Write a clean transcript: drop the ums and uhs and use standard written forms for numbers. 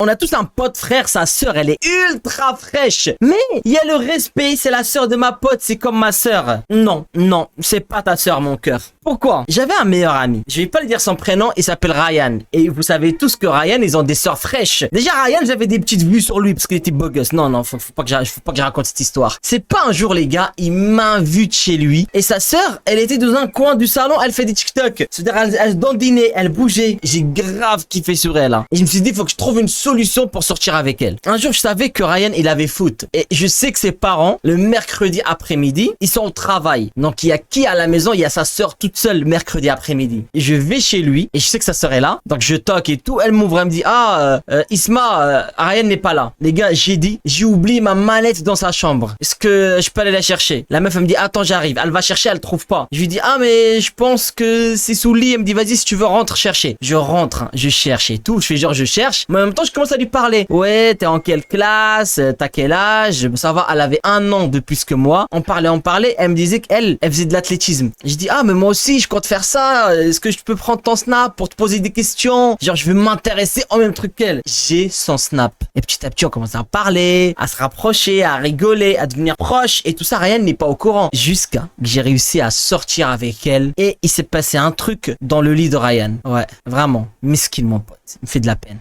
On a tous un pote frère, sa sœur, elle est ultra fraîche. Mais il y a le respect, c'est la sœur de ma pote, c'est comme ma sœur. Non, non, c'est pas ta sœur, mon cœur. Pourquoi? J'avais un meilleur ami. Je vais pas lui dire son prénom, il s'appelle Ryan. Et vous savez tous que Ryan, ils ont des sœurs fraîches. Déjà, Ryan, j'avais des petites vues sur lui parce qu'il était beau gosse. Non, non, faut pas que je raconte cette histoire. C'est pas un jour, les gars, il m'invite chez lui. Et sa sœur, elle était dans un coin du salon, elle fait des TikTok. C'est-à-dire, elle dandinait, elle bougeait. J'ai grave kiffé sur elle. Hein. Et je me suis dit, faut que je trouve une solution pour sortir avec elle. Un jour, je savais que Ryan, il avait foot. Et je sais que ses parents, le mercredi après-midi, ils sont au travail. Donc, il y a qui à la maison? Il y a sa sœur toute seule mercredi après-midi. Et je vais chez lui et je sais que sa sœur est là. Donc, je toque et tout. Elle m'ouvre, elle me dit, Isma, Ryan n'est pas là. Les gars, j'ai oublié ma mallette dans sa chambre. Est-ce que je peux aller la chercher? La meuf, elle me dit, attends, j'arrive. Elle va chercher, elle trouve pas. Je lui dis, mais je pense que c'est sous le lit. Elle me dit, vas-y, si tu veux, rentre chercher. Je rentre, hein, je cherche et tout. Je fais genre, je cherche. Mais en même temps, je commence à lui parler. Ouais, t'es en quelle classe? T'as quel âge? Ça va, elle avait 1 an de plus que moi. On parlait. Elle me disait qu'elle faisait de l'athlétisme. Je dis, mais moi aussi, je compte faire ça. Est-ce que je peux prendre ton snap pour te poser des questions? Genre, je veux m'intéresser au même truc qu'elle. J'ai son snap. Et petit à petit, on commence à parler, à se rapprocher, à rigoler, à devenir proche. Et tout ça, Ryan n'est pas au courant. Jusqu'à que j'ai réussi à sortir avec elle. Et il s'est passé un truc dans le lit de Ryan. Ouais, vraiment. Mesquine, mon pote. Il me fait de la peine.